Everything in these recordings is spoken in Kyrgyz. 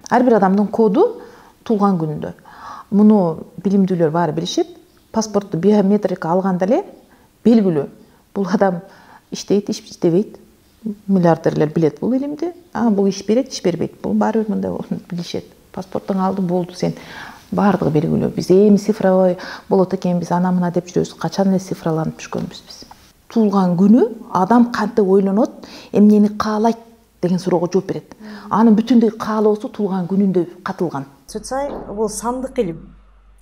Ар бир адамдын коду туулган күнүндө. Муну билимдүүлөр баары билишет. Паспортту биометрика алганда эле белгилүү. Бул адам иштейт, иш иштебейт. Миллиардерлер билет бул илимди. Бул иш берет, иш бербейт. Бул баары бир мындай билишет. Паспорттун алды болду, сен баардыгы белгилүү. Биз эми цифровой болот экен, биз ана мына деп жүрөбүз. Качан эле цифрланып түшкөнбүз биз. Туулган күнү адам кантип ойлонот, эмнени каалайт деген суроого жооп берет. Анын бүтүндөй каалоосу туулган күнүндө катылган. Цуцай бул сандык илим,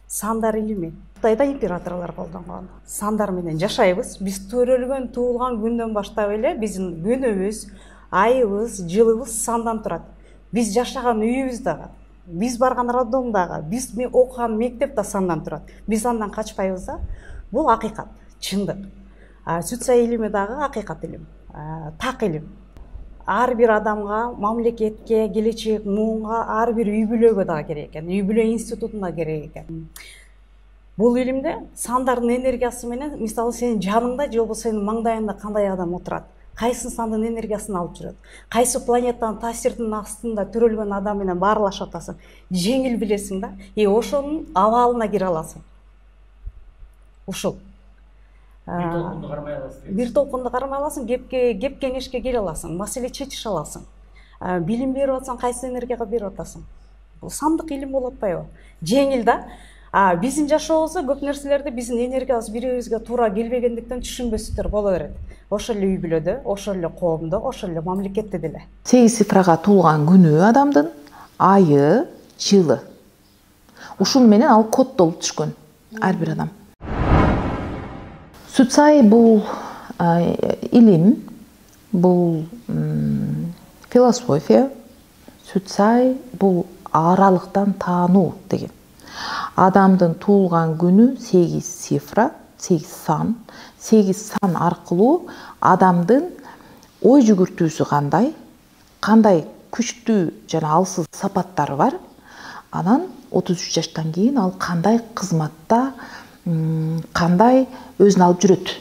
сандар илими. Кытайда императорлор колдонгон. Сандар менен жашайбыз. Биз төрөлгөн туулган күндөн баштап эле биздин күнүбүз, айыбыз, жылыбыз сандан турат. Биз жашаган үйүбүз дагы, биз барган роддом дагы, биз окуган мектеп да сандан турат. Биз андан качпайбыз да. Бул акыйкат, чындык. Цуцай илими дагы акыйкат илим, так илим. Ар бир адамга, мамлекетке, келечек муунга, ар бир үй бүлөгө дагы керек экен, үй бүлө институтуна керек экен. Бул илимде сандардын энергиясы менен, мисалы сенин жаныңда же болбосо сенин маңдайыңда кандай адам отурат, кайсы сандын энергиясын алып жүрөт, кайсы планетанын таасиринин астында төрөлгөн адам менен баарлашып атасың, жеңил билесиң да, ошонун абалына кире аласың. Ушул. Бир толкунду кармай аласың, кеп кеңешке келе аласың, маселе чечише аласың. Билим берип атсаң, кайсы энергияга берип атасың. Бул сандык илим болуп атпайбы? Жеңил да. Биздин жашообузда көп нерселерди биздин энергиябыз бири-бирибизге туура келбегендиктен түшүнбөсүздөр боло берет. Ошол эле үй бүлөдө, ошол эле коомдо, ошол эле мамлекетте деле. 8 цифрага туулган күнү адамдын, айы, жылы. Ушун менен ал коддолуп түшкөн ар бир адам. Цуцай бул илим, бул философия. Цуцай бул аралыктан таануу деген. Адамдын туулган күнү 8 цифра, 8 сан. 8 сан аркылуу адамдын ой жүгүртүүсү кандай күчтүү жана алсыз сапаттары бар. Анан 33 жаштан кийин ал кандай кызматта, кандай өзүн алып жүрөт,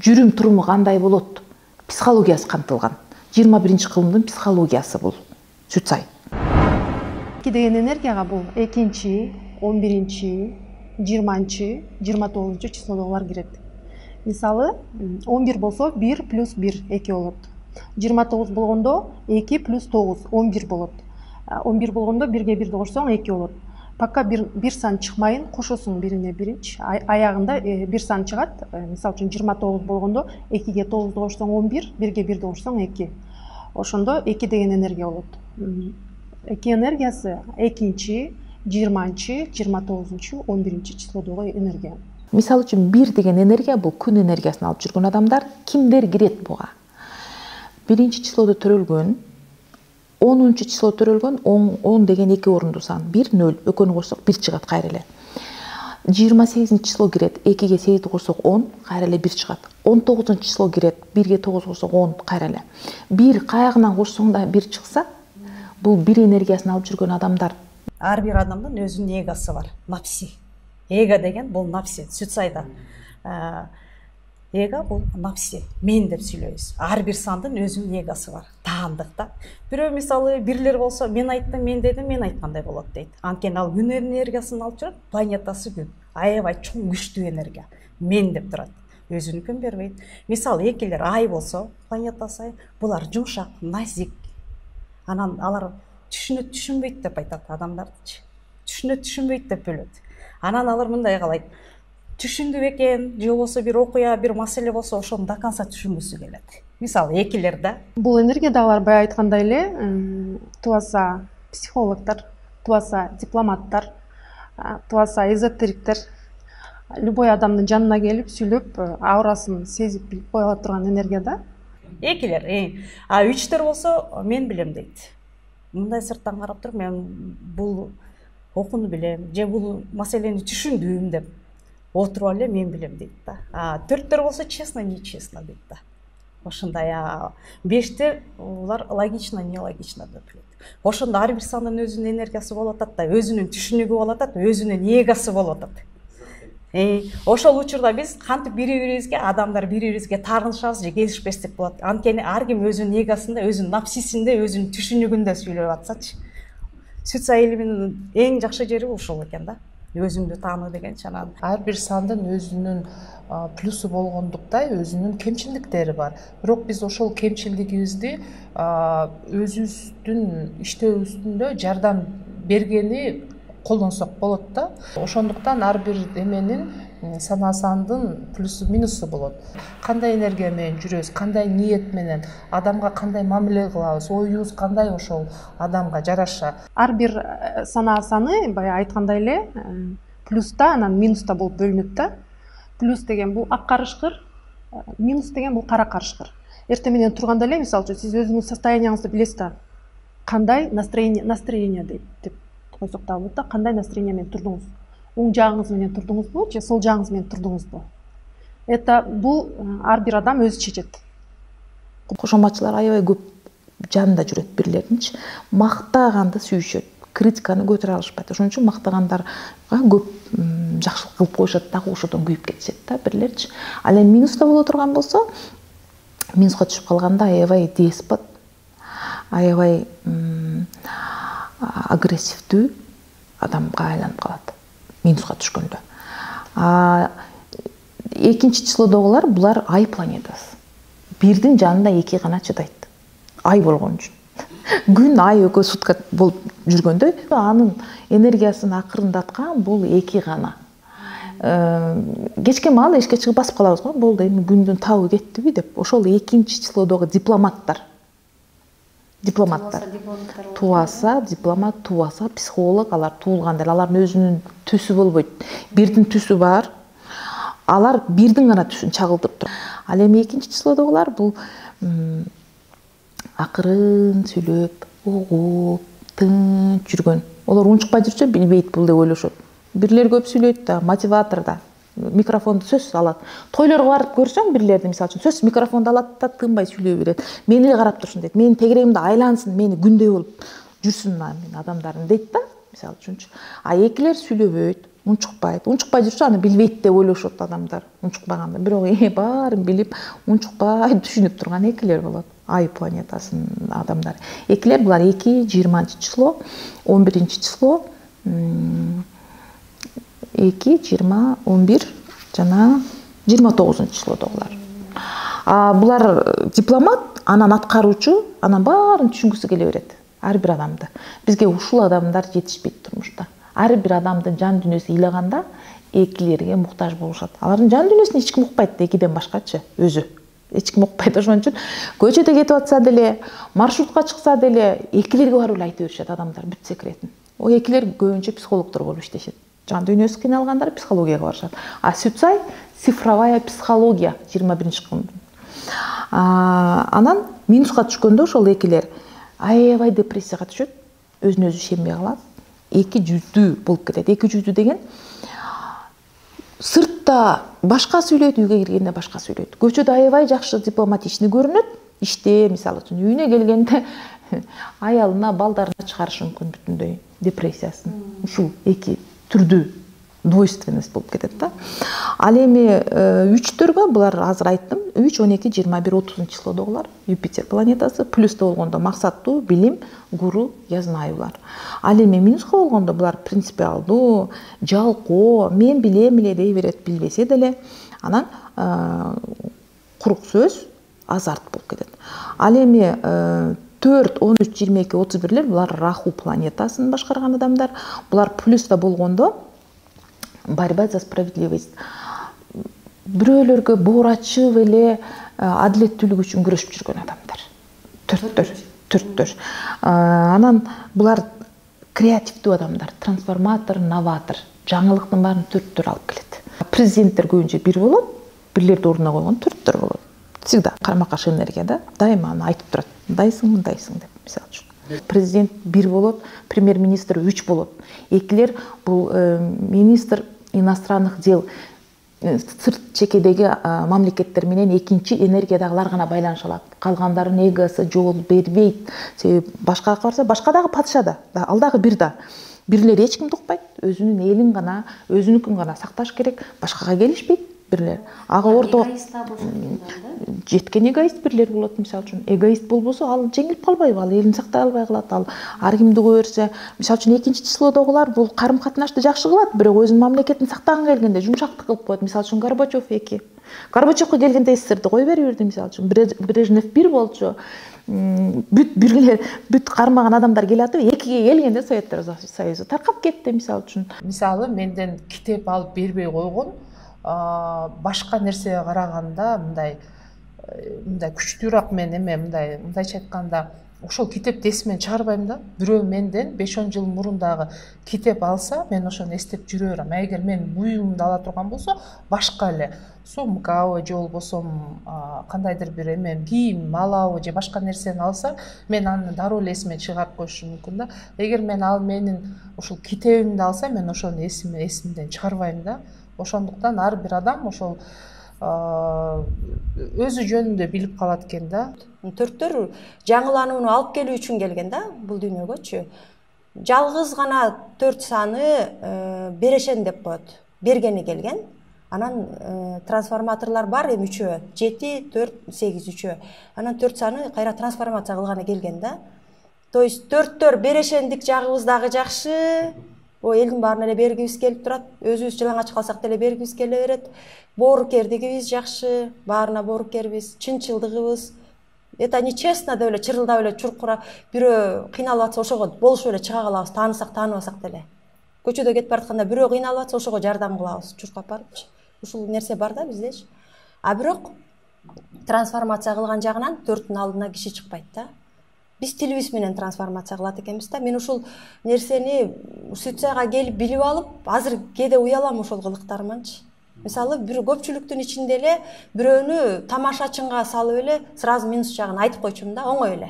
жүрүм туруму кандай болот, психологиясы камтылган. 21 кылымдын психологиясы бул Цуцай. Деген энергияга бул 2-чи, 11-чи, 20-чи, 29-чу числодогулар кирет. Мисалы 11 болсо 1 плюс 1 2 болот. 29 болгондо 2 плюс 9 11 болот. 11 болгондо 1ге 1 кошсоң 2 болот. Пока bir сан чыкмайын, кошосуң бирине биринчи, аягында bir сан чыгат. Мисалы үчүн 29 болгондо 2ге 9 кошсоң 11, 1ге 1 кошсоң 2. Ошондо 2 деген энергия болот. 2 энергиясы 2-чи, 20-чи, 29-чу, 11-чи числодогу энергия. Мисалы үчүн 1 деген энергия бул күн энергиясын алып жүргөн адамдар, кимдер кирет буга? 1-чи числодо төрөлгөн, 10-чу число төрөлгөн, 10 деген 2 орунду сан, 1 0, экөөнү кошсок 1 чыгат кайра эле. 28 число кирет, 2ге 8 кошсок 10, кайра эле 1 чыгат. 19 число кирет, 1ге 9 кошсок 10, кайра эле. 1 каягынан кошсоң да 1 чыкса, бул 1 энергиясын алып жүргөн адамдар. Ар бир адамдын өзүнүн эгосы бар, напси. Эго деген бул напси, Цуцайда. Эго бул напси, мен деп сүйлөйбүз. Ар бир сандын өзүнүн эгосы бар, таандыкта. Бирөө мисалы бирлер болсо, мен айттым, мен дедим, мен айткандай болот дейт. Анткени ал күн энергиясын алып жүрөт, планетасы күн. Аябай чоң күчтүү энергия. Мен деп турат. Өзүнүкүн бербейт. Мисалы экилер ай болсо, планетасы ай, булар жумшак, назик. Анан алар түшүнбөйт деп айтат адамдарды. Түшүнбөйт деп бөлөт. Анан алар мындай каалайт. Түшүндү экен, же болбосо бир окуя, бир маселе болсо, ошону до конца түшүнгүсү келет. Мисалы экилер да. Бул энергиядагылар бай айткандай эле, туаса психологдор, туаса дипломаттар, туаса эзотериктер, любой адамдын жанына келип сүйлөп, аурасын сезип билип кое ала турган энергия да. Экилер, үчтөр болсо, мен билем дейт. Мындай сырттан карап туруп, мен бул окууну билем, же бул маселени түшүндүм деп отуруп эле мен билем дейт да. Төрттөр болсо честно, нечестно дейт да. Ошондой, бештер улар логично, нелогично деп билет. Ошондо ар бир сандын өзүнүн энергиясы болуп атат да, өзүнүн түшүнүгү болуп атат, өзүнүн эгосы болуп атат. Ошол учурда биз кантип бири-бирибизге, адамдар бири-бирибизге таарынышабыз же келишпестик болот. Анткени ар ким өзүнүн эгосунда, өзүнүн напсисинде, өзүнүн түшүнүгүндө сүйлөп атсачы. Сүт сай илиминин эң жакшы жери ушул экен да. Өзүңдү таануу деген чанагы. Ар бир сандын өзүнүн плюсу болгондуктай өзүнүн кемчиликтери бар. Бирок биз ошол кемчилигибизди өзүбүздүн иштөөбүздө жардам бергени колдонсок болот да. Ошондуктан ар бир эменин санаа сандын плюсу минусу болот. Кандай энергия менен жүрөбүз, кандай ниет менен, адамга кандай мамиле кылабыз, оюбуз кандай ошол адамга жараша. Ар бир санаа саны баягы айткандай эле плюста анан минуста болуп бөлүнөт да. Плюс деген бул ак карышкыр, минус деген бул кара карышкыр. Эртең менен турганда эле мисалы үчүн сиз өзүңүздүн состоянияңызды билесиз да. Кандай настроение деп койсок да болот да. Кандай настроение менен турдуңуз? Оң жагыңыз менен турдуңузбу же сол жагыңыз менен турдуңузбу? Это бул ар бир адам өзү чечет. Кошоматчылар аябай көп жанында жүрөт бирлеринчи. Мактаганды сүйүшөт, критиканы көтөрө алышпайт. Ошон үчүн мактагандарга көп жакшылык кылып коюшат, дагы ошодон күйүп кетишет да бирлерчи. Ал эми минуста боло турган болсо, минуска түшүп калганда аябай деспот, аябай агрессивдүү адамга айланып калат. Минуска түшкөндө. Экинчи числодогулар булар ай планетасы. Бирдин жанында эки гана чыдайт. Ай болгон үчүн. Күн, ай экөө сутка болуп жүргөндө, анын энергиясын акырындаткан бул эки гана. Кечке маал эшикке чыгып басып калабыз го, болду эми күндүн табы кеттиби деп. Ошол экинчи числодогу дипломаттар. Тубаса дипломат, тубаса психолог, алар туулгандар, алардын өзүнүн түсү болбойт. Бирдин түсү бар. Алар бирдин гана түсүн чагылдырып тур. Ал эми экинчи числодогулар бул акырын сүйлөп, угуп, тынч жүргөн. Олар унчукпай жүрсө билбейт бул деп ойлошот. Бирлер көп сүйлөйт да, мотиватор да. Микрофонду сөз алат. Тойлорго барып көрсөң бирлерди мисалы үчүн сөз микрофонду алат да тынбай сүйлөй берет. Мени эле карап турсун дейт. Менин тегерегимде айлансын, мени күндөй болуп жүрсүн мен адамдарын дейт да, мисалы үчүнчү. А экилер сүйлөбөйт, унчукпайт. Унчукпай жүрсө аны билбейт деп ойлошот адамдар. Унчукпаганда, бирок баарын билип, унчукпай түшүнүп турган экилер болот. Ай планетасынын адамдары. Экилер булар 2, 20 число, 11 число, 2, 20, 11 жана 29 числодогулар. Булар дипломат, анан аткаруучу, анан баарын түшүнгүсү келе берет. Ар бир адамды. Бизге ушул адамдар жетишпейт турмушта. Ар бир адамдын жан дүйнөсү ыйлаганда экилерге муктаж болушат. Алардын жан дүйнөсүнө эч ким укпайт экиден башкачы өзү. Эч ким укпайт. Ошон үчүн көчөдө кетип атса деле, маршрутка чыкса деле экилерге барып эле айта беришет адамдар бүт секретин. О экилер көбүнчө психологдор болуп иштешет. Жан дүйнөсү кыйналгандар психологияга барышат. А Сүтсай цифровая психология 21-чи кылымдын. Анан минуска түшкөндө ошол экилер аябай депрессияга түшөт, өзүнө өзү ишенбей калат, эки жүздүү болуп кетет. Эки жүздүү деген сыртта башка сүйлөйт, үйгө киргенде башка сүйлөйт. Көчөдө аябай жакшы дипломатичный көрүнөт, иште мисалы үчүн үйүнө келгенде аялына, балдарына чыгарышы мүмкүн бүтүндөй депрессиясын. Ушул эки түрдүү двойственность болуп кетет да. Ал эми үчтөргө булар азыр айттым, 3, 12, 21, 30 числодогулар Юпитер планетасы, плюста болгондо максаттуу, билим, гуру, язнаюлар. Ал эми минуска болгондо булар принципиалдуу, жалкоо, мен билем эле дей берет, билбесе деле, анан курук сөз, азарт болуп кетет. Ал эми 4, 13, 22, 31-лер булар Раху планетасын башкарган адамдар. Булар плюста болгондо борьба за справедливость. Бирөөлөргө боорачып эле адилеттүүлүк үчүн күрөшүп жүргөн адамдар. Төрттөр. Анан булар креативдүү адамдар, трансформатор, новатор. Жаңылыктын баарын төрттөр алып келет. Президенттер көбүнчө бир болот, бирлерди ордуна койгон төрттөр болот. Всегда карма-каршы энергияда дайыма аны айтып турат. Мындайсың деп, мисалы үчүн. Президент бир болот, премьер-министр 3 болот. Экилер бул министр иностранных дел, сырт чекедеги мамлекеттер менен экинчи энергиядагылар гана байланыша алат. Калгандардын эгосы жол бербейт. Себеби башкага барса, башка дагы падыша да, ал дагы бир да. Бирлер эч кимди укпайт, өзүнүн элин гана, өзүнүкүн гана сакташ керек, башкага келишпейт. бирлер. Ага орто жеткен эгоист бирлер болот, мисалы үчүн. Эгоист болбосо ал жеңилип калбайбы, ал элин сактай албай калат, ал ар кимди көрсө, мисалы үчүн экинчи числодогулар бул карым катнашты жакшы кылат, бирок өзүнүн мамлекетин сактаганга келгенде жумшактык кылып коет. Мисалы үчүн Горбачев 2. Горбачевко келгенде СССРди кой берип мисалы үчүн. Брежнев 1 болчу. Бүт кармаган адамдар келатып, 2ге келгенде Советтер Союзу таркап кетти, мисалы үчүн. Мисалы менден китеп алып бербей койгон башка нерсеге караганда мындай күчтүүрөөк мен мындайча айтканда ошол китепти эсимден чыгарбайм да. Бирөө менден 5-10 жыл мурундагы китеп алса, мен ошону эстеп жүрө берем. Эгер мен буюмду ала турган болсо, башка эле сумкабы же болбосо кандайдыр бир кийим, малабы же башка нерсени алса, мен аны дароо эле эсимден чыгарып коюшум мүмкүн да. Эгер ал менин ошол китебимди алса, мен ошону эсимден чыгарбайм да. Ошондуктан ар бир адам ошол өзү жөнүндө билип калат экен да. Төрттөр жаңыланууну алып келүү үчүн келген да бул дүйнөгөчү. Жалгыз гана 4 саны берешен деп коет. Бергени келген. Анан трансформаторлор бар, эми 3-өө, 7, 4, 8 3-өө. Анан 4 саны кайра трансформация кылганы келген да. То есть төрттөр берешендик жагыбыз дагы жакшы. Элдин баарына эле бергибиз келип турат. Өзүбүз жалаңач калсак деле бергибиз келе берет. Боорукердигибиз жакшы, баарына боорукербиз, чынчылдыгыбыз. Это нечестно деп эле чырылдап эле чуркура бирөө кыйналып атса ошого болушуп эле чыга калабыз, таанысак тааныбасак деле. Көчөдө кетип баратканда бирөө кыйналып атса ошого жардам кылабыз, чуркап барыпчы. Ушул нерсе бар да биздечи. А бирок трансформация кылган жагынан 4-түн алдына киши чыкпайт да. Биз тилибиз менен трансформация кылат экенбиз да. Мен ушул нерсени ситуацияга келип билип алып, азыр кээде уялам ошол кылыктарыманчы. Мисалы, бир көпчүлүктүн ичинде эле бирөөнү тамашачынга салып эле сразу минус жагын айтып койчумун да, оңой эле.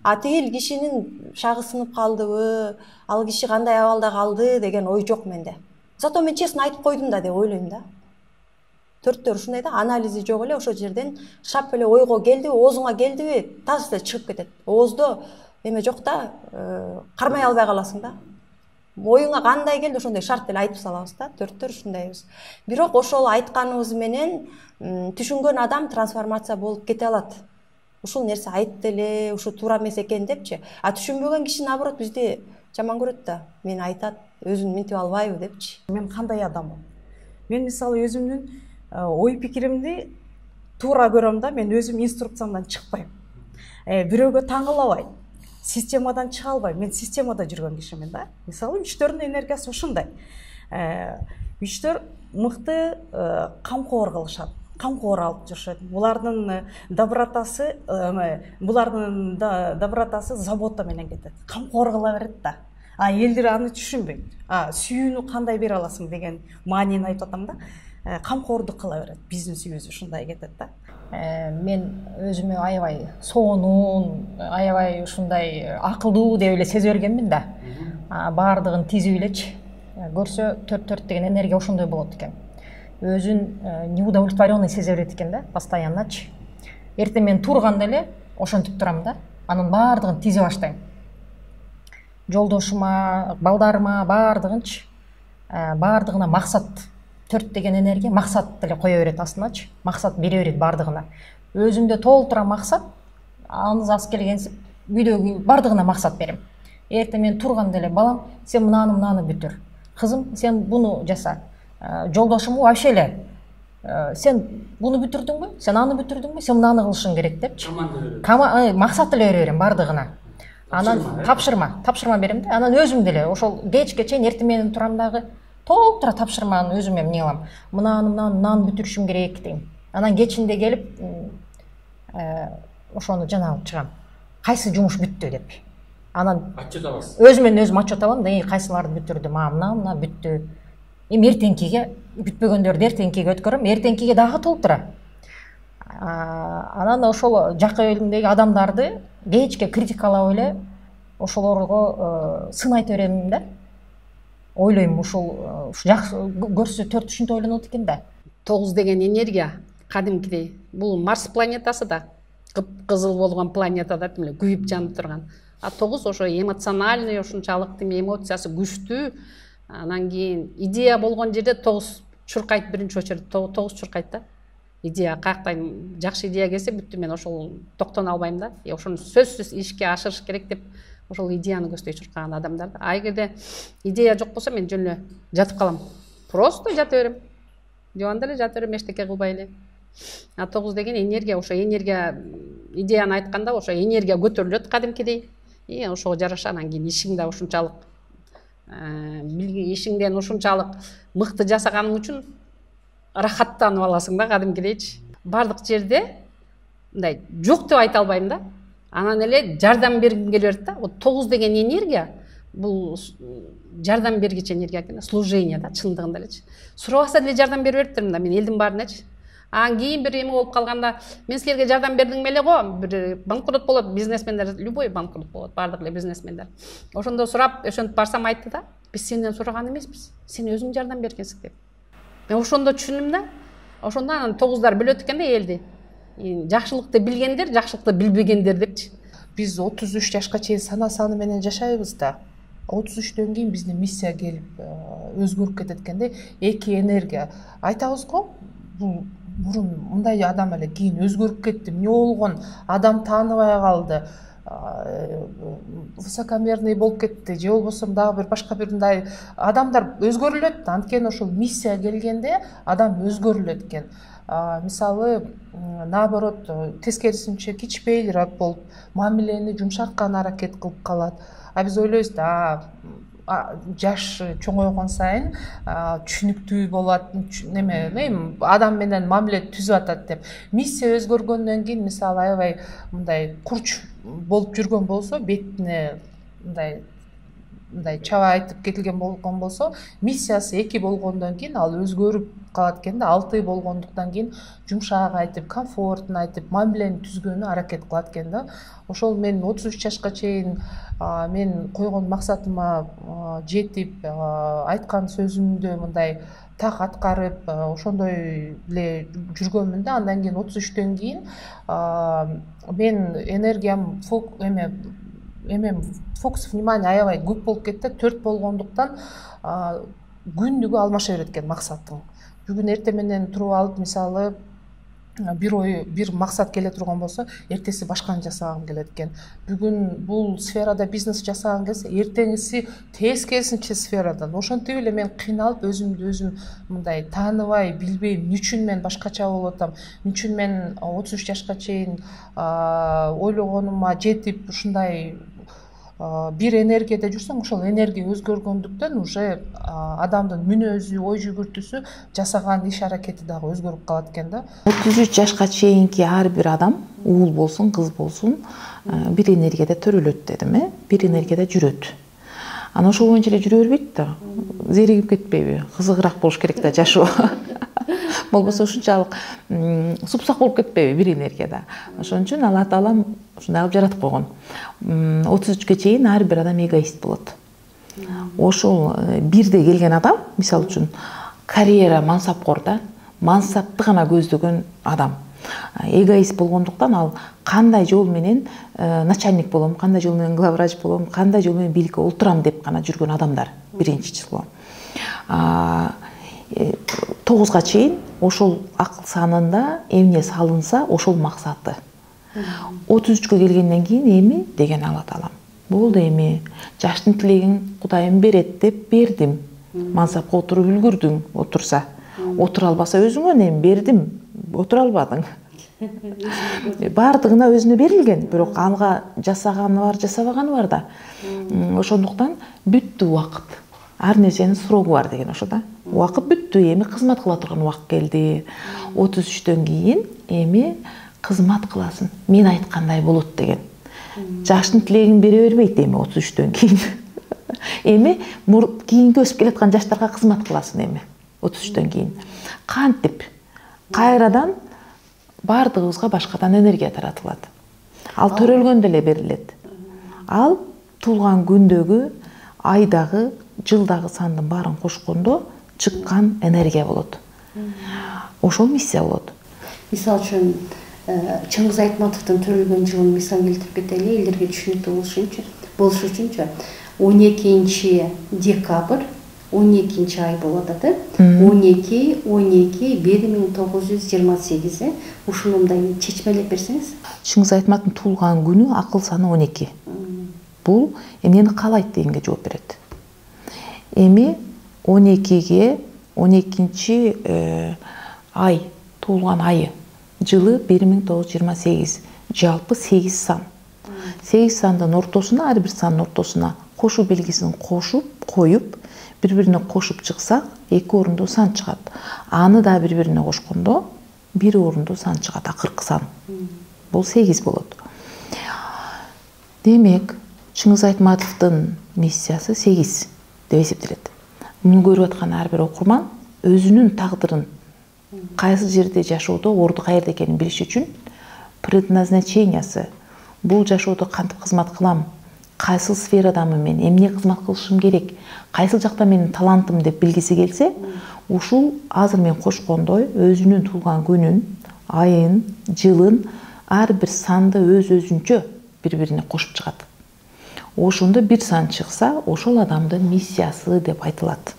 А тигил кишинин шагы сынып калдыбы, ал киши кандай абалда калды деген ой жок менде. Зато мен честно айтып койдум да деп ойлойм да. Төрттөр ушундай да, анализи жок эле ошол жерден шап эле ойго келдиби, оозуңа келдиби, таз эле чыгып кетет. Ооздо эме жок да, кармай албай каласың да. Оюңа кандай келди ошондой шарт эле айтып салабыз да, төрттөр ушундайбыз. Бирок ошол айтканыбыз менен түшүнгөн адам трансформация болуп кете алат. Ушул нерсе айтты эле, ушу туура эмес экен депчи. А түшүнбөгөн киши наоборот бизди жаман көрөт да. Мени айтат, өзүн минтип албайбы депчи. Мен кандай адаммын? Мен мисалы өзүмдүн ой пикиримди туура көрөм да, мен өзүм инструкциямдан чыкпайм. Бирөөгө таңылабайм. Системадан чыга албайм. Мен системада жүргөн кишимин да. Мисалы, үчтөрдүн энергиясы ушундай. Үчтөр мыкты камкор кылышат, камкор алып жүрүшөт. Булардын добротасы забота менен кетет. Камкор кыла берет да. А элдер аны түшүнбөйт. Сүйүүнү кандай бере аласың деген маанини айтып атам да. Камкордук кыла берет. Биздин сүйүүбүз ушундай кетет да. Мен өзүмө аябай сонун, аябай ушундай акылдуу деп эле сезе бергенмин да. Баардыгын тизип элечи. Көрсө 4 деген энергия ошондой болот экен. Өзүн неудовлетворенный сезе берет экен да, постоянночи. Эртең мен турганда эле ошентип турам да. Анын баардыгын тизе баштайм. Жолдошума, балдарыма баардыгынчы. Баардыгына максат. 4 деген энергия максат деле кое берет астыначы. Максат бере берет баардыгына. Өзүмдө толтура максат, аңыз аз келгенсип үйдөгү баардыгына максат берем. Эртең мен турганда эле балам, сен мынаны бүтүр. Кызым, сен буну жаса. Жолдошум вообще эле сен буну бүтүрдүңбү? Сен аны бүтүрдүңбү? Сен мынаны кылышың керек депчи. Максат эле бере берем баардыгына. Анан тапшырма берем да. Анан өзүм деле ошол кечке чейин эртең менен турам дагы толтура тапшырманы өзүм эмне кылам. Мынаны бүтүрүшүм керек дейм. Анан кечинде келип ошону жанагы чыгам. Кайсы жумуш бүттү деп. Анан отчет аласыз. Өзүмөн өзүм отчет алам да, кайсыларды бүтүрдүм, мына бүттү. Эми эртеңкиге бүтпөгөндөрдү эртеңкиге өткөрөм, эртеңкиге дагы толтура. Анан ошол жакка элимдеги адамдарды кечке критикалап эле ошолорго сын айта берем да. Ойлойм ушул жакшы көрсө 4 ушинтип ойлонот экен да. 9 деген энергия кадимкидей. Бул Марс планетасы да. Кызыл болгон планета да, тим эле күйүп жанып турган. А 9 ошо эмоциональный, ушунчалык эмоциясы күчтүү. Анан кийин идея болгон жерде 9 чуркайт биринчи очередь, 9 чуркайт да. Идея каяктан жакшы идея келсе бүттү, мен ошол токтоно албайм да. Ошону сөзсүз ишке ашырыш керек деп ошол идеяны көздөй чуркаган адамдар да. А эгерде идея жок болсо мен жөн эле жатып калам. Просто жата берем. Диванда эле жата берем, эчтеке кылбай эле. А 9 деген энергия, ошо энергия, идеяны айтканда ошо энергия көтөрүлөт кадимкидей. И ошого жараша анан кийин ишиң да ушунчалык ишиңден ушунчалык мыкты жасаганың үчүн рахаттанып аласың да кадимкидейчи. Бардык жерде мындай жок деп айта албайм да. Анан эле жардам бергим келе берет да. Вот 9 деген энергия бул жардам бергич энергия экен, служение да, чындыгында элечи. Сурабаса деле жардам берип бериптирмин да мен элдин баарыначы. Анан кийин бир эме болуп калганда мен силерге жардам бердим эле го, бир банкрот болот, бизнесмендер, любой банкрот болот, бардык эле бизнесмендер. Ошондо сурап, ошентип барсам айтты да, биз сенден сураган эмеспиз, сен өзүң жардам бергенсиң деп. Мен ошондо түшүндүм да. Ошондо анан 9дар бөлөт экен да элди. Жакшылыкты билгендер, жакшылыкты билбегендер депчи. Биз 33 жашка чейин сана саны менен жашайбыз да. 33төн кийин биздин миссия келип өзгөрүп кетет экенде, эки энергия. Айтабыз го, бул мурун мындай адам эле кийин өзгөрүп кетти. Эмне болгон? Адам тааныбай калды. Высокомерный болуп кетти, же болбосо дагы бир башка бир мындай адамдар өзгөрүлөт. Анткени ошол миссия келгенде адам өзгөрүлөт экен. Мисалы, наоборот, тескерисинче кичпейилирээк болуп, мамилени жумшарткан аракет кылып калат. А биз ойлойбуз да, жаш чоңойгон сайын түшүнүктүү болот, неме, адам менен мамиле түзүп атат деп. Миссия өзгөргөндөн кийин, мисалы, аябай мындай курч болуп жүргөн болсо, бетине мындай чаба айтып кетилген болгон болсо, миссиясы 2 болгондон кийин ал өзгөрүп калат экен да. 6 болгондуктан кийин жумшак айтып, комфортун айтып, мамилени түзгөнү аракет кылат экен да. Ошол мен 33 жашка чейин мен койгон максатыма жетип, айткан сөзүмдү мындай так аткарып, ошондой эле жүргөнмүн да. Андан кийин 33төн кийин мен энергиям фокус внимание аябай көп болуп кетти. 4 болгондуктан күндүгү алмаша берет экен максатың. Бүгүн эртең менен туруп алып, мисалы, бир максат келе турган болсо, эртеси башканы жасагым келет экен. Бүгүн бул сферада бизнес жасагым келсе, эртеңиси тескерисинче сферадан. Ошентип эле мен кыйналып, өзүмдү өзүм мындай тааныбай, билбей, эмне үчүн мен башкача болуп атам, эмне үчүн мен 33 жашка чейин ойлогонума жетип ушундай бир энергияда жүрсөң, ошол энергия өзгөргөндүктөн уже адамдын мүнөзү, ой жүгүртүүсү, жасаган иш аракети дагы өзгөрүп калат экен да. 33 жашка чейинки ар бир адам, уул болсун, кыз болсун, бир энергияда төрөлөт дедим, бир энергияда жүрөт. Анан ошол боюнча эле жүрө бербейт да. Зеригип кетпейби? Кызыгыраак болуш керек да жашоо. Болбосо ушунчалык супсак болуп кетпейби бир энергияда. Ошон үчүн Алла Таалам ушундай кылып жаратып койгон. 33гө чейин ар бир адам эгоист болот. Ошол бирде келген адам, мисалы үчүн, карьера, мансапкор да, мансапты гана көздөгөн адам. Эгоист болгондуктан ал кандай жол менен начальник болом, кандай жол менен главврач болом, кандай жол менен бийликке олтурам деп гана жүргөн адамдар, биринчи число. 9га чейин ошол акыл санында эмне салынса, ошол максаты. 33гө келгенден кийин эми деген Алла Таалам. Болду эми, жаштын тилегин Кудайым берет деп бердим. Мансапка отуруп үлгүрдүң, отурса. Отура албаса өзүңө эми бердим, отура албадың. Бардыгына өзүнө берилген, бирок анга жасаганы бар, жасабаганы бар да. Ошондуктан бүттү убакыт. Ар нерсенин срогу бар деген ошо да. Убакыт бүттү, эми кызмат кыла турган убакыт келди. 33төн кийин эми кызмат кыласың. Мен айткандай болот деген. Жаштын тилегин бере бербейт эми 33төн кийин. Эми кийинки өсүп келаткан жаштарга кызмат кыласың эми 33төн кийин. Кантип кайрадан бардыгыбызга башкадан энергия таратылат. Ал төрөлгөндө эле берилет. Ал туулган күндөгү, айдагы, жылдагы сандын баарын кошкондо чыккан энергия болот. Ошол миссия болот. Мисалы үчүн Чыңгыз Айтматовдун төрөлгөн жылын мисал келтирип кетели, элдерге түшүнүктүү болуш үчүнчү. 12 декабрь 12 ай болот аты. 12 1928. Ушунумдай чечмелеп берсеңиз. Чыңгыз Айтматтын туулган күнү акыл саны 12. Бул эмнени каалайт дегенге жооп берет. Эми 12ге 12 ай туулган айы жылы 1928. Жалпы 8 сан. 8 сандын ортосуна, ар бир сандын ортосуна кошуу белгисин кошуп, коюп, бири-бирине кошуп чыксак, 2 орундуу сан чыгат. Аны да бири-бирине кошкондо 1 орундуу сан чыгат, акыркы сан. Бул 8 болот. Демек, Чыңгыз Айтматовдун миссиясы 8 деп эсептелет. Муну көрүп аткан ар бир окурман өзүнүн тагдырын, кайсы жерде жашоодо, орду каерде экенин билиш үчүн предназначениясы, бул жашоодо кантип кызмат кылам, кайсыл сферадамын мен, эмне кызмат кылышым керек, кайсыл жакта менин талантым деп билгиси келсе, ушул азыр мен кошкондой өзүнүн туулган күнүн, айын, жылын, ар бир санды өз-өзүнчө бири-бирине кошуп чыгат. Ошондо бир сан чыкса, ошол адамдын миссиясы деп айтылат.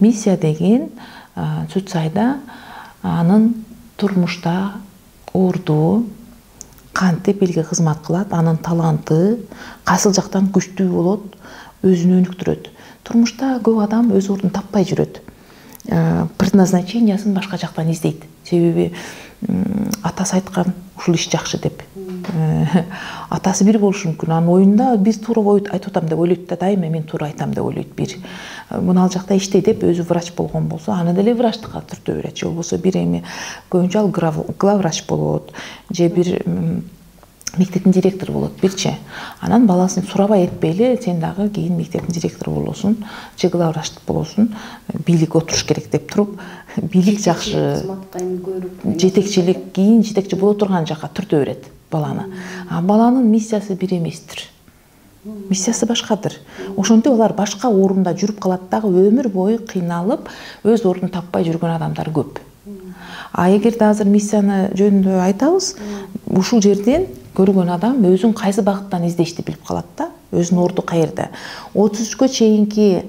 Миссия деген Цуцайда анын турмушта орду кантип элге кызмат кылат, анын таланты кайсыл жактан күчтүү болот, өзүнө өнүктүрөт. Турмушта көп адам өз ордун таппай жүрөт. Предназначениясын башка жактан издейт. Себеби атасы айткан ушул иш жакшы деп. Атасы бир болушу мүмкүн. Анын оюнда бир туура айтып атам деп ойлойт да, дайыма мен туура айтам деп ойлойт бир. Мына ал жакта иштей деп өзү врач болгон болсо, аны деле врачтыкка түртө берет. Же болбосо бир эми көбүнчө ал главврач болот, же бир мектептин директору болот бирчи. Анан баласын сурабай этпейли, сен дагы кийин мектептин директору болосуң, же главврач болосуң, бийлик отуруш керек деп туруп, бийлик жакшы, жетекчилик, кийин жетекчи боло турган жакка түртө берет баланы. А баланын миссиясы бир эместир. Миссиясы башкадыр. Ошентип алар башка орунда жүрүп калат дагы, өмүр бою кыйналып, өз ордун таппай жүргөн адамдар көп. А эгерде азыр миссияны жөнүндө айтабыз, ушул жерден көргөн адам өзүн кайсы багыттан издешти билип калат да, өзүнүн орду каерде. 33кө чейинки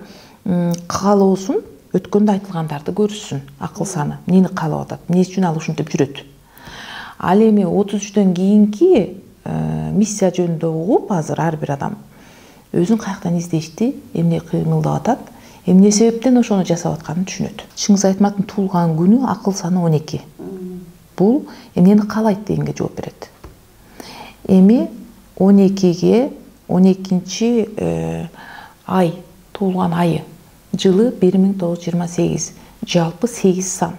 каалоосун өткөндө айтылгандарды көрүшсүн, акыл саны, эмнени каалап атат, эмне үчүн ал ушинтип жүрөт. Ал эми 33төн кийинки миссия жөнүндө угуп, азыр ар бир адам өзүн каяктан издешти, эмне кыймылдап атат, эмне себептен ошону жасап атканын түшүнөт. Чыңгыз Айтматтын туулган күнү акыл саны 12. Бул эмнени каалайт дегенге жооп берет. Эми 12ге 12 ай туулган айы жылы 1928. Жалпы 8 сан.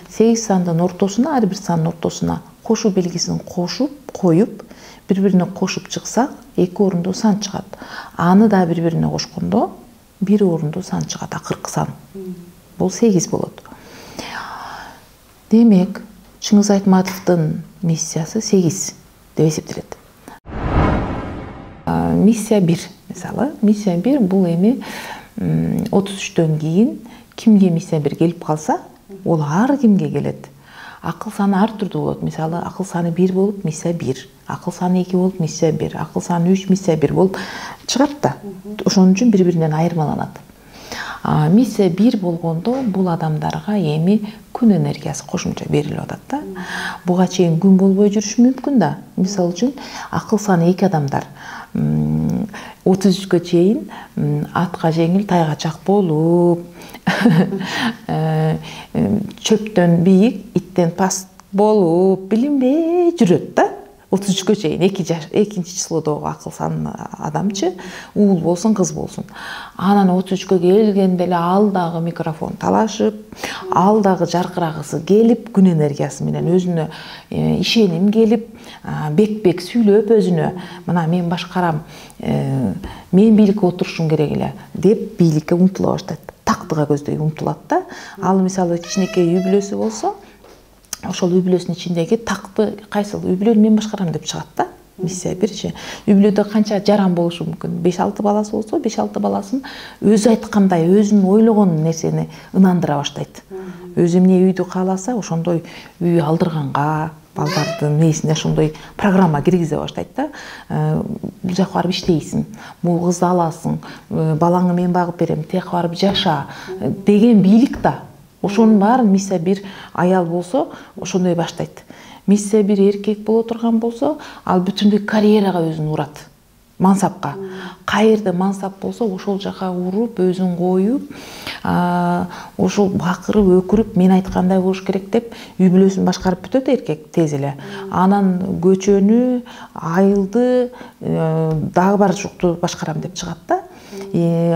8 сандын ортосуна, ар бир сандын ортосуна кошуу белгисин кошуп, коюп, бири-бирине кошуп чыксак, 2 орундуу сан чыгат. Аны да бири-бирине кошкондо 1 орундуу сан чыгат, акыркы сан. Бул 8 болот. Демек, Чыңгыз Айтматовдун миссиясы 8 деп эсептелет. Миссия 1, мисалы, миссия 1 бул эми 33төн кийин кимге миссия 1 келип калса, ол ар кимге келет. Акыл саны ар түрдүү болот. Мисалы, акыл саны 1 болуп, миссия 1. Акыл саны 2 болуп, миссия 1. Акыл саны 3, миссия 1 болуп чыгат да. Ошон үчүн бири-биринен айырмаланат. Миссия 1 болгондо бул адамдарга эми күн энергиясы кошумча берилип атат да. Буга чейин күн болбой жүрүшү мүмкүн да. Мисалы үчүн акыл саны 2 адамдар 33кө чейин атка жеңил, тайга чак болуп, чөптөн бийик, иттен паст болуп, билинбей жүрөт да. 33кө чейин экинчи числодогу акыл сан адамчы, уул болсун, кыз болсун. Анан 33кө келгенде эле ал дагы микрофон талашып, ал дагы жаркырагысы келип, күн энергиясы менен өзүнө ишеним келип, бек-бек сүйлөп өзүнө, мына мен башкарам, мен бийликке отурушум керек эле деп бийликке умтула баштайт. Тактыга көздөй умтулат да. Ал мисалы кичинекей үй бүлөсү болсо, ошол үй бүлөсүнүн ичиндеги такты кайсыл үй бүлөнү мен башкарам деп чыгат да. Миссия 1. Үй бүлөдө канча жаран болушу мүмкүн? 5-6 баласы болсо, 5-6 баласын өзү айткандай, өзүнүн ойлогон нерсени ынандыра баштайт. Өзү эмне үйдү кааласа, ошондой үй алдырганга, балдардын мээсине ошондой программа киргизе баштайт да. Бул жака барып иштейсиң, бул кызды аласың, балаңы мен багып берем, тияка барып жаша деген бийлик да. Ошонун баарын миссия бир аял болсо ошондой баштайт. Миссия бир эркек боло турган болсо, ал бүтүндөй карьерага өзүн урат. Мансапка. Каерде мансап болсо, ошол жака уруп, өзүн коюп, ошол бакырып, өкүрүп, мен айткандай болуш керек деп үй бүлөсүн башкарып бүтөт эркек тез эле. Анан көчөнү, айылды, дагы бар жукту башкарам деп чыгат да.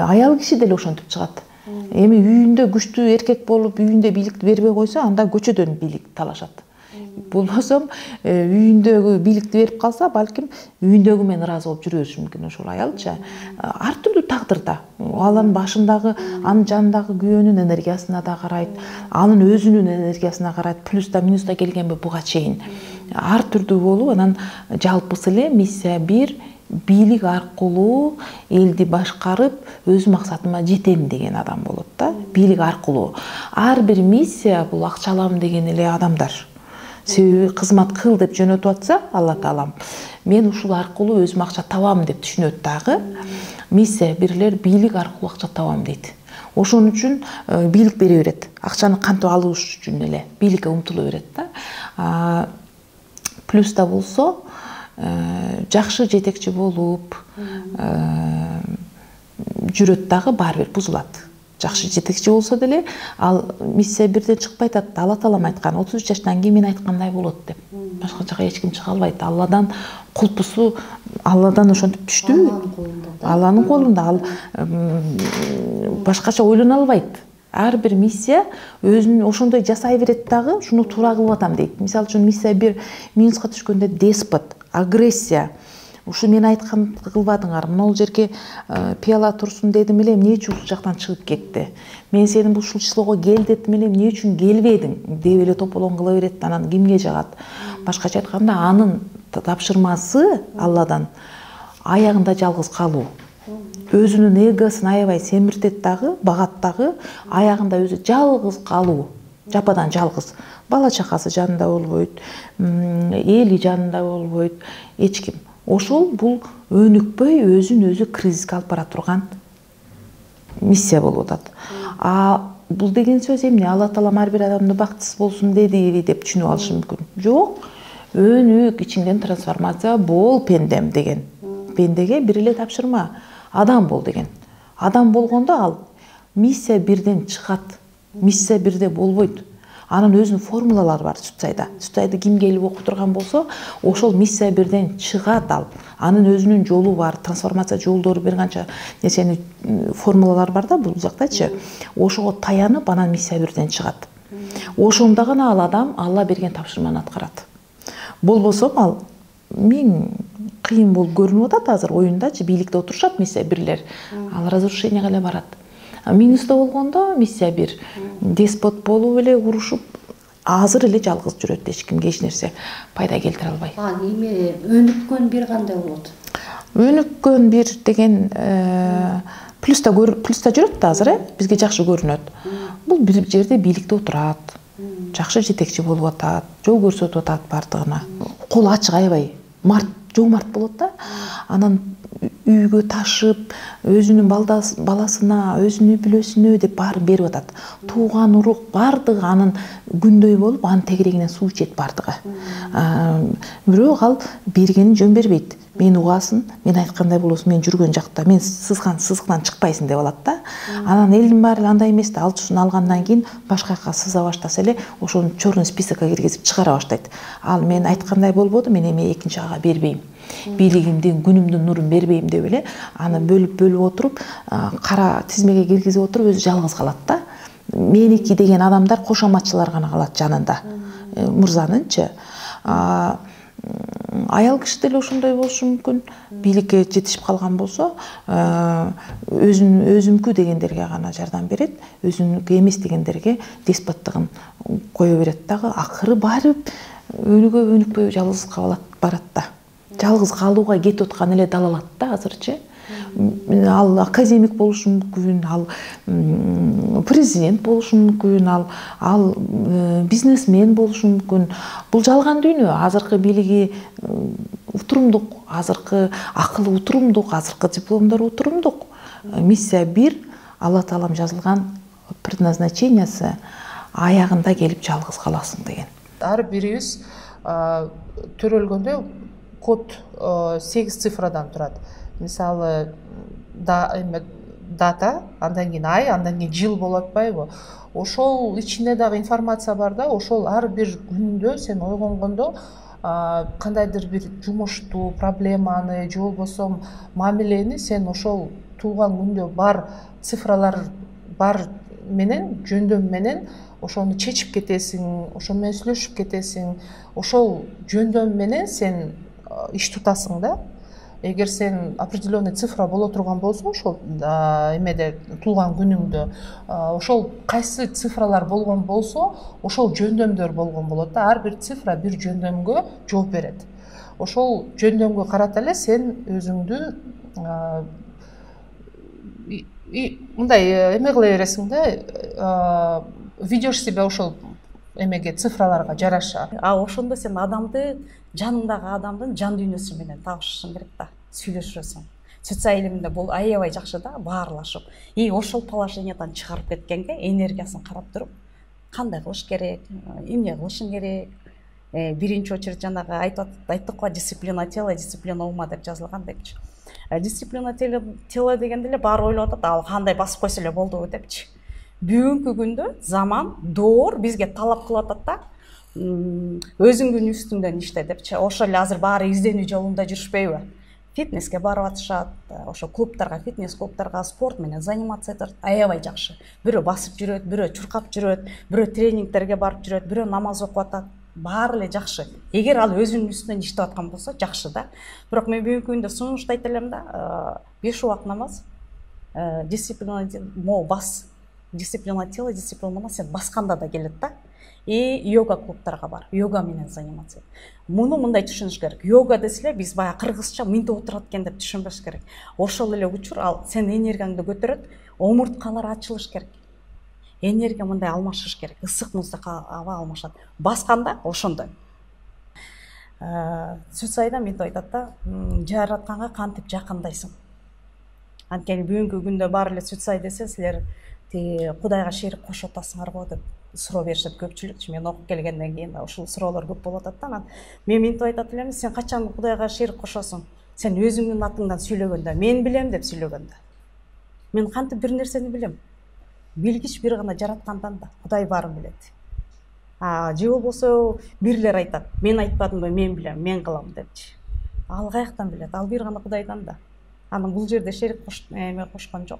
Аял киши деле ошентип чыгат. Эми үйүндө күчтүү эркек болуп, үйүндө бийликти бербей койсо, анда көчөдөн бийлик талашат. Болбосо үйүндөгү бийликти берип калса, балким үйүндөгү менен ыраазы болуп жүрө бериши мүмкүн ошол аялчы. Ар түрдүү тагдырда. Аланын башындагы, анын жанындагы күйөөнүн энергиясына да карайт, анын өзүнүн энергиясына карайт, плюста минуста келгенби буга чейин. Ар түрдүү болуп, анан жалпысы эле миссия бир бийлик аркылуу элди башкарып, өз максатыма жетем деген адам болот да. Бийлик аркылуу. Ар бир миссия бул акча алам деген эле адамдар. Себеби кызмат кыл деп жөнөтүп атса, Алла Таалам, мен ушул аркылуу өзүм акча табам деп түшүнөт дагы. Миссия бирлер бийлик аркылуу акча табам дейт. Ошон үчүн бийлик бере берет. Акчаны кантип алыш үчүн эле бийликке умтула берет да. Плюста болсо, жакшы жетекчи болуп жүрөт дагы, баары бир бузулат. Жакшы жетекчи болсо деле, ал миссия бирден чыкпай атат. Алла Таалам айткан, 33 жаштан кийин мен айткандай болот деп. Башка жака эч ким чыга албайт. Алладан кулпусу, Алладан ошентип түштү. Алланын колунда. Ал башкача ойлоно албайт. Ар бир миссия өзүн ошондой жасай берет дагы, шуну туура кылып атам дейт. Мисалы үчүн миссия бир минуска түшкөндө деспот, агрессия. Ушу мен айткан кылбадыңар, могул жерге пияла турсун дедим эле, эмне үчүн ушул жактан чыгып кетти? Мен сени ушул числого кел дедим эле, эмне үчүн келбедиң? Деп эле тополоң кыла берет, анан кимге жагат? Башкача айтканда, анын тапшырмасы Алладан аягында жалгыз калуу. Өзүнүн эгосун аябай семиртет дагы, багат дагы, аягында өзү жалгыз калуу. Жападан жалгыз. Бала чакасы жанында болбойт, эли жанында болбойт, эч ким. Ошол бул өнүкпөй өзүн өзү кризиске алып бара турган миссия болуп атат. Бул деген сөз эмне? Алла Таалам ар бир адамды бактысыз болсун деди деп түшүнүп алышы мүмкүн. Жок. Өнүк, ичиңден трансформация бол пендем деген. Пендеге бир эле тапшырма. Адам бол деген. Адам болгондо ал миссия бирден чыгат. Миссия бирде болбойт. Анын өзүнүн формулалары бар Сүтсайда. Сүтсайды ким келип окуп турган болсо, ошол миссия бирден чыгат ал. Анын өзүнүн жолу бар, трансформация жолдору бир канча нерсени формулалар бар да бул жактачы. Ошого таянып анан миссия бирден чыгат. Ошондо гана ал адам Алла берген тапшырманы аткарат. Болбосо ал миң кыйын болуп көрүнүп атат азыр оюндачы, бийликте отурушат миссия бирлер. Ал разрушенияга эле барат. Минуста болгондо миссия бир деспот болуп эле урушуп, азыр эле жалгыз жүрөт, эч кимге эч нерсе пайда келтире албай. Эме өнүккөн бир кандай болот? Өнүккөн бир деген плюста жүрөт да азыр, бизге жакшы көрүнөт. Бул бир жерде бийликте отурат, жакшы жетекчи болуп атат, жол көрсөтүп атат бардыгына. Колу ачык аябай, жомарт болот да. Анан үйгө ташып, өзүнүн баласына, өзүнүн бүлөсүнө деп баарын берип атат. Тууган урук бардыгы анын күндөй болуп, анын тегерегинен суу ичет бардыгы. Бирок ал бергенин жөн бербейт. Мен угасын, мен айткандай болосуң, мен жүргөн жакта, мен сызган сызыктан чыкпайсың деп алат да. Анан элдин баары андай эмес да, алчуусун алгандан кийин башка жака сыза баштаса эле, ошону чорный списокко киргизип чыгара баштайт. Ал мен айткандай болбоду, мен эми экинчи жака бербейм. Бийлигимдин, күнүмдүн нурун бербейм деп эле, аны бөлүп отуруп, кара тизмеге киргизип отуруп, өзү жалгыз калат да. Меники деген адамдар кошоматчылар гана калат жанында. Мырзанынчы. Аял киши деле ошондой болушу мүмкүн. Бийликке жетишип калган болсо, өзүмкү дегендерге гана жардам берет, өзүнүкү эмес дегендерге деспоттугун кое берет дагы. Акыры барып өнүкпөй жалгыз калып барат да. Жалгыз калууга кетип аткан эле далалат да азырчы. ал академик болушу мүмкүн, ал президент болушу мүмкүн, ал бизнесмен болушу мүмкүн. Бул жалган дүйнө. Азыркы бийлиги утурумдук, азыркы акылы утурумдук, азыркы дипломдор утурумдук. Миссия 1, Алла Таалам жазылган предназначениясы аягында келип жалгыз каласың деген. Ар бирибиз төрөлгөндө код 8 цифрадан турат. Мисалы дата, андан кийин ай, андан кийин жыл болуп атпайбы? Ошол ичинде дагы информация бар да, ошол ар бир күндө сен ойгонгондо кандайдыр бир жумушту, проблеманы же болбосо мамилени сен ошол туулган күндө бар цифралар бар менен, жөндөм менен ошону чечип кетесиң, ошо менен сүйлөшүп кетесиң. Ошол жөндөм менен сен иш тутасың да. Эгер сен определенный цифра боло турган болсо, ошол эмеде туулган күнүңдө ошол кайсы цифралар болгон болсо, ошол жөндөмдөр болгон болот да. Ар бир цифра бир жөндөмгө жооп берет. Ошол жөндөмгө карата эле сен өзүңдү мындай эме кыла бересиң да, ведешь себя ошол эмеге, цифраларга жараша. Ошондо сен адамды, жаныңдагы адамдын жан дүйнөсү менен табышышың керек да, сүйлөшөсүң. Социал илимде бул аябай жакшы да, баарлашып. Ошол положениядан чыгарып кеткенге энергиясын карап туруп, кандай кылыш керек, эмне кылышың керек. Биринчи очередь жанагы айттык го, дисциплина тела, дисциплина ума деп жазылган депчи. Дисциплина тела дегенде эле баары ойлоп атат, ал кандай басып койсо эле болдубу депчи. Бүгүнкү күндө заман, доор бизге талап кылып атат да, өзүңдүн үстүңдөн иште депчи. Ошол эле азыр баары изденүү жолунда жүрүшпөйбү? Фитнеске барып атышат, ошо клубтарга, фитнес клубтарга спорт менен заниматься этет, аябай жакшы. Бирөө басып жүрөт, бирөө чуркап жүрөт, бирөө тренингтерге барып жүрөт, бирөө намаз окуп атат. Баары эле жакшы. Эгер ал өзүнүн үстүнөн иштеп аткан болсо, жакшы да. Бирок мен бүгүнкү күндө сунушту айта элем да, 5 убак намаз, дисциплина тела, дисциплина сен басканда да келет да. Йога клубтарга бар, йога менен заниматься. Муну мындай түшүнүш керек. Йога десе биз баягы кыргызча мынтип отурат экен деп түшүнбөш керек. Ошол эле учур, ал сен энергияңды көтөрөт, омурткалар ачылыш керек. Энергия мындай алмашыш керек. Ысык муздак аба алмашат. Басканда ошондой. Сүтсайда мынтип айтат да, жаратканга кантип жакындайсың. Анткени бүгүнкү күндө баары эле сүтсай десе, силер Кудайга шерик кошуп атасыңар го деп суроо беришет көпчүлүк. Мен окуп келгенден кийин ушул суроолор көп болуп атат да. Мен мынтип айтат элем, сен качан Кудайга шерик кошосуң? Сен өзүңдүн атыңдан сүйлөгөндө, мен билем деп сүйлөгөндө. Мен кантип бир нерсени билем? Билгич бир гана жараткандан да, Кудай баарын билет. Же болбосо бирлер айтат, мен айтпадымбы, мен билем, мен кылам депчи. Ал каяктан билет? Ал бир гана Кудайдан да. Анан бул жерде шерик кошкон жок.